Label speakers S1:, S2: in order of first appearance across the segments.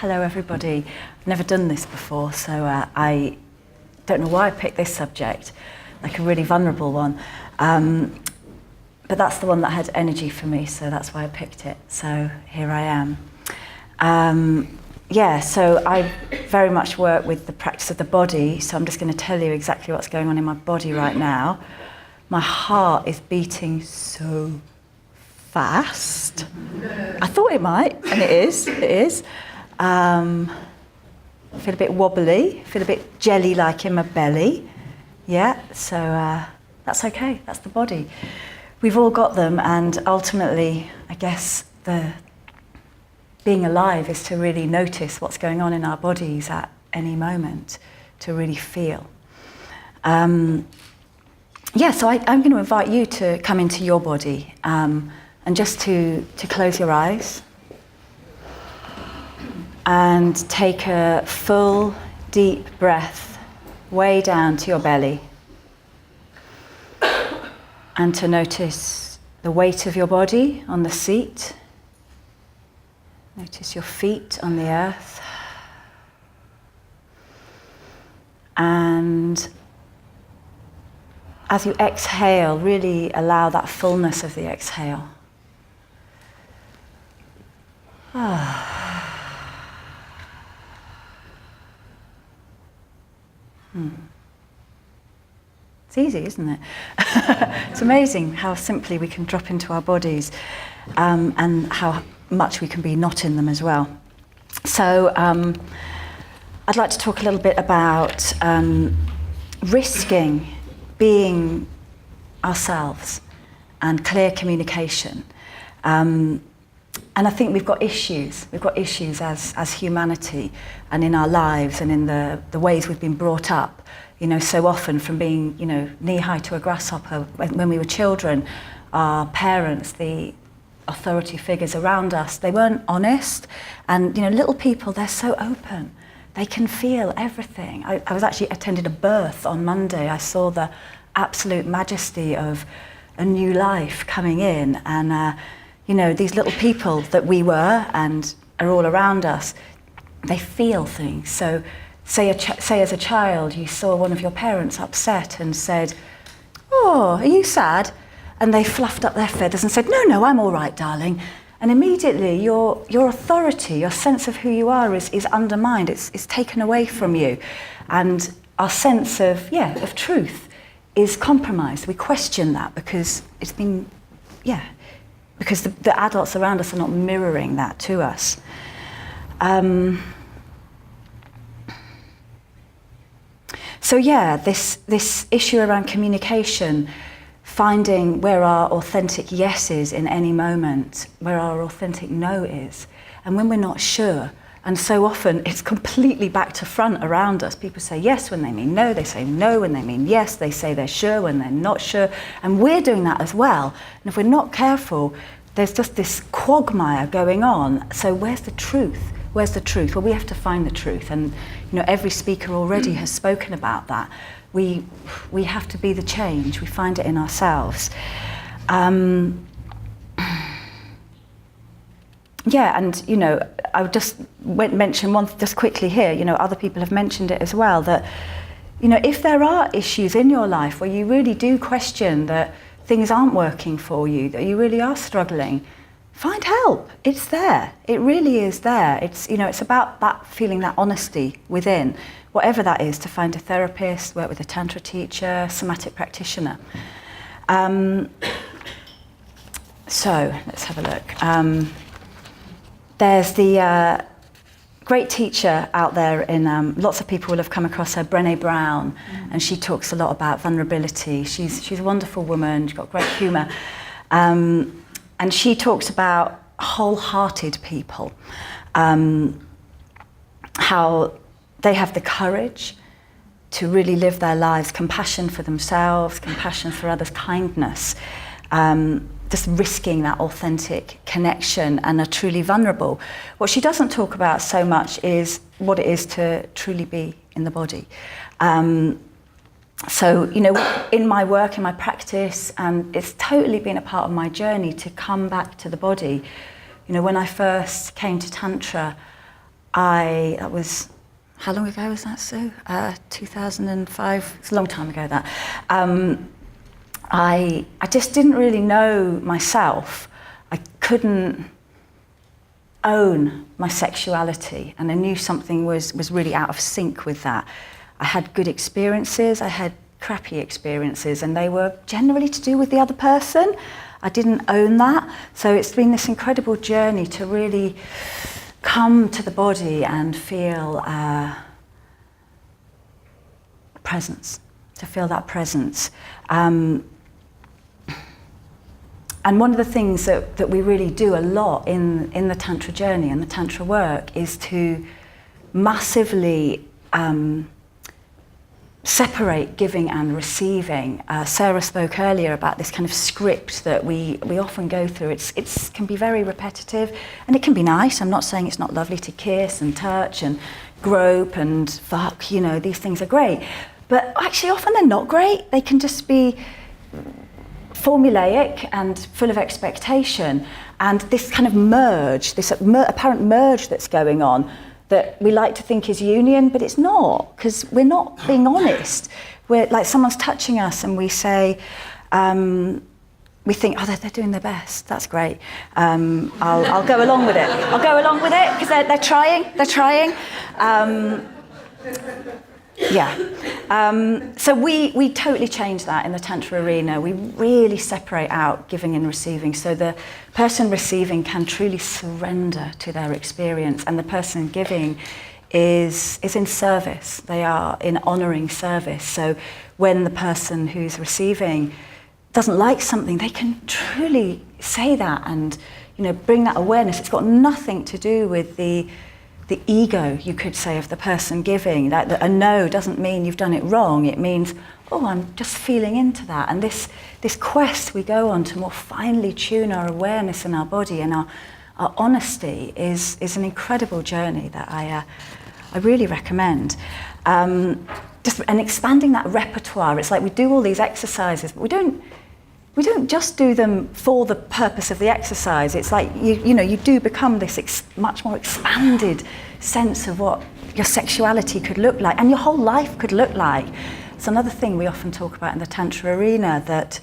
S1: Hello everybody. I've never done this before, so I don't know why I picked this subject, like a really vulnerable one. But that's the one that had energy for me, so that's why I picked it. So here I am. So I very much work with the practice of the body, so I'm just going to tell you exactly what's going on in my body right now. My heart is beating so fast. I thought it might, and it is. I feel a bit wobbly, I feel a bit jelly-like in my belly. Yeah, so that's okay, that's the body. We've all got them, and ultimately, I guess, being alive is to really notice what's going on in our bodies at any moment, to really feel. So I'm going to invite you to come into your body, and just to close your eyes and take a full, deep breath way down to your belly, and to notice the weight of your body on the seat. Notice your feet on the earth. And as you exhale, really allow that fullness of the exhale. It's easy, isn't it? It's amazing how simply we can drop into our bodies, and how much we can be not in them as well. So I'd like to talk a little bit about risking being ourselves and clear communication. And I think we've got issues. We've got issues as humanity and in our lives and in the ways we've been brought up. You know, so often from being, knee-high to a grasshopper when we were children, our parents, the authority figures around us, they weren't honest. And, little people, they're so open. They can feel everything. I was actually attending a birth on Monday. I saw the absolute majesty of a new life coming in. And, these little people that we were and are all around us, they feel things. So say as a child you saw one of your parents upset and said, "Oh, are you sad?" And they fluffed up their feathers and said, No, I'm all right, darling. And immediately your authority, your sense of who you are is undermined, it's taken away from you. And our sense of truth is compromised. We question that because it's been, because the adults around us are not mirroring that to us. This issue around communication, finding where our authentic yes is in any moment, where our authentic no is. And when we're not sure, and so often it's completely back to front around us. People say yes when they mean no, they say no when they mean yes, they say they're sure when they're not sure, and we're doing that as well. And if we're not careful, there's just this quagmire going on. So where's the truth? Where's the truth? Well, we have to find the truth, and every speaker already has spoken about that. We have to be the change. We find it in ourselves. I would just mention one just quickly here. Other people have mentioned it as well. That if there are issues in your life where you really do question that things aren't working for you, that you really are struggling, find help. It's there. It really is there. It's about that feeling, that honesty within, whatever that is, to find a therapist, work with a tantra teacher, somatic practitioner. So let's have a look. There's the great teacher out there in, lots of people will have come across her, Brené Brown, and she talks a lot about vulnerability. She's a wonderful woman, she's got great humour. And she talks about wholehearted people, how they have the courage to really live their lives, compassion for themselves, compassion for others, kindness, just risking that authentic connection, and are truly vulnerable. What she doesn't talk about so much is what it is to truly be in the body. In my work, in my practice, and it's totally been a part of my journey to come back to the body. When I first came to Tantra, that was, how long ago was that, Sue? 2005, it's a long time ago that. I just didn't really know myself. I couldn't own my sexuality, and I knew something was really out of sync with that. I had good experiences, I had crappy experiences, and they were generally to do with the other person. I didn't own that. So it's been this incredible journey to really come to the body and feel presence, to feel that presence. And one of the things that we really do a lot in the Tantra journey and the Tantra work is to massively separate giving and receiving. Sarah spoke earlier about this kind of script that we often go through. It can be very repetitive, and it can be nice. I'm not saying it's not lovely to kiss and touch and grope and fuck, you know, these things are great. But actually often they're not great. They can just be formulaic and full of expectation, and this kind of merge, this apparent merge that's going on that we like to think is union, but it's not, because we're not being honest. We're like, someone's touching us and we say, we think, oh, they're doing their best, that's great. I'll go along with it. I'll go along with it because they're trying. So we totally change that in the Tantra arena. We really separate out giving and receiving, so the person receiving can truly surrender to their experience, and the person giving is in service. They are in honouring service. So when the person who's receiving doesn't like something, they can truly say that and, you know, bring that awareness. It's got nothing to do with the ego, you could say, of the person giving. That a no doesn't mean you've done it wrong. It means, oh, I'm just feeling into that. And this quest we go on to more finely tune our awareness in our body and our honesty is an incredible journey that I really recommend. And expanding that repertoire. It's like we do all these exercises, but we don't just do them for the purpose of the exercise. It's like, you know, you do become this much more expanded sense of what your sexuality could look like and your whole life could look like. It's another thing we often talk about in the Tantra arena, that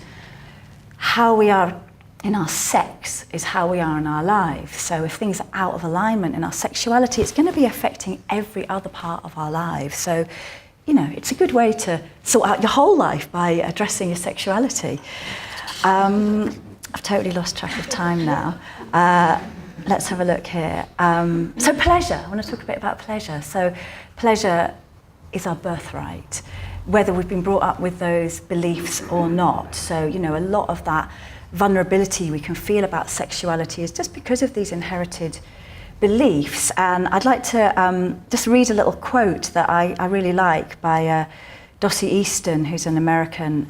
S1: how we are in our sex is how we are in our lives. So if things are out of alignment in our sexuality, it's going to be affecting every other part of our lives. So, you know, it's a good way to sort out your whole life by addressing your sexuality. I've totally lost track of time now. Let's have a look here. So pleasure, I want to talk a bit about pleasure. So pleasure is our birthright, whether we've been brought up with those beliefs or not. So, you know, a lot of that vulnerability we can feel about sexuality is just because of these inherited beliefs. And I'd like to just read a little quote that I really like by Dossie Easton, who's an American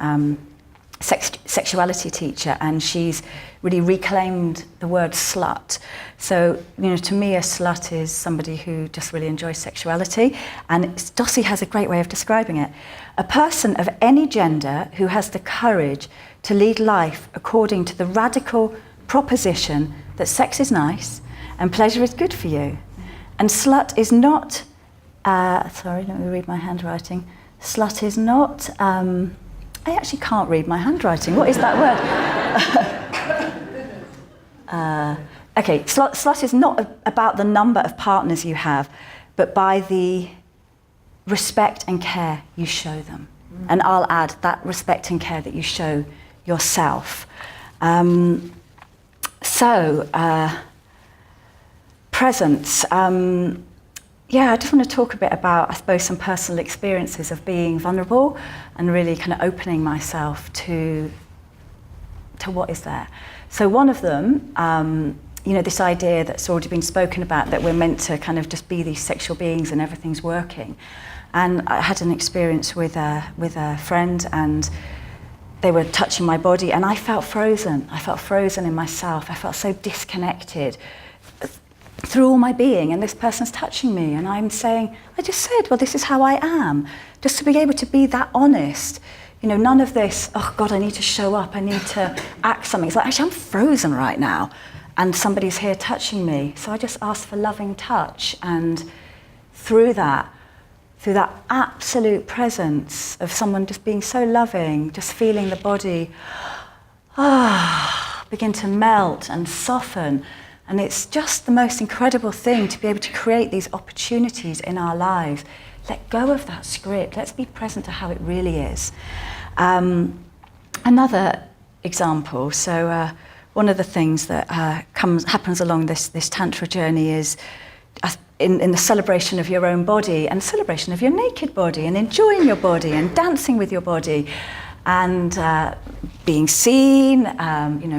S1: sexuality teacher, and she's really reclaimed the word slut. So, you know, to me a slut is somebody who just really enjoys sexuality, and Dossie has a great way of describing it. A person of any gender who has the courage to lead life according to the radical proposition that sex is nice and pleasure is good for you. And slut is not, sorry, let me read my handwriting. Slut is not, I actually can't read my handwriting. What is that word? Okay, slut is not about the number of partners you have, but by the respect and care you show them. And I'll add that respect and care that you show yourself. Presence. Yeah, I just want to talk a bit about, I suppose, some personal experiences of being vulnerable and really kind of opening myself to what is there. So one of them, you know, this idea that's already been spoken about, that we're meant to kind of just be these sexual beings and everything's working. And I had an experience with a friend, and they were touching my body, and I felt frozen. I felt frozen in myself. I felt so disconnected through all my being, and this person's touching me, and I'm saying, I just said, well, this is how I am. Just to be able to be that honest. You know, none of this, oh God, I need to show up, I need to act something. It's like, actually, I'm frozen right now. and somebody's here touching me. So I just asked for loving touch, and through that absolute presence of someone just being so loving, just feeling the body begin to melt and soften. And it's just the most incredible thing to be able to create these opportunities in our lives. Let go of that script. Let's be present to how it really is. Another example, so one of the things that happens along this Tantra journey is in the celebration of your own body and celebration of your naked body and enjoying your body and dancing with your body and being seen,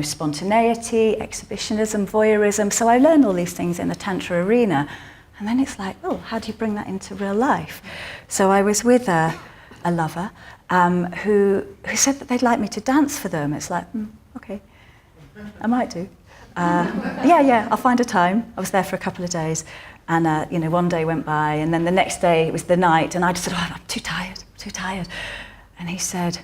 S1: spontaneity, exhibitionism, voyeurism. So I learned all these things in the Tantra arena, and then it's like, oh, how do you bring that into real life? So I was with a lover who said that they'd like me to dance for them. It's like, okay, I might do. Yeah, I'll find a time. I was there for a couple of days, and one day went by, and then the next day it was the night, and I just said, oh, I'm too tired. And he said,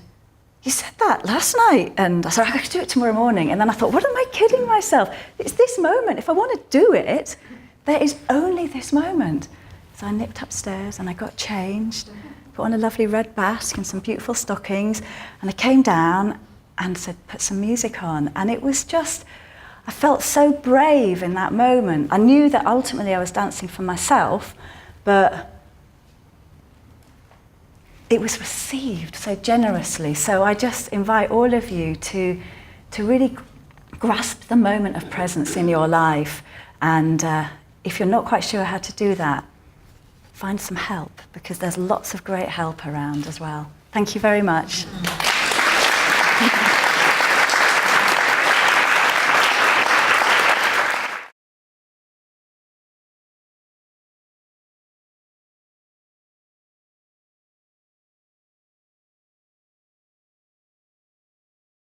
S1: you said that last night. And I said, I could do it tomorrow morning. And then I thought, what am I kidding myself? It's this moment. If I want to do it, there is only this moment. So I nipped upstairs and I got changed, put on a lovely red basque and some beautiful stockings, and I came down and said, put some music on. And it was just, I felt so brave in that moment. I knew that ultimately I was dancing for myself, but it was received so generously. So I just invite all of you to really grasp the moment of presence in your life. And if you're not quite sure how to do that, find some help, because there's lots of great help around as well. Thank you very much.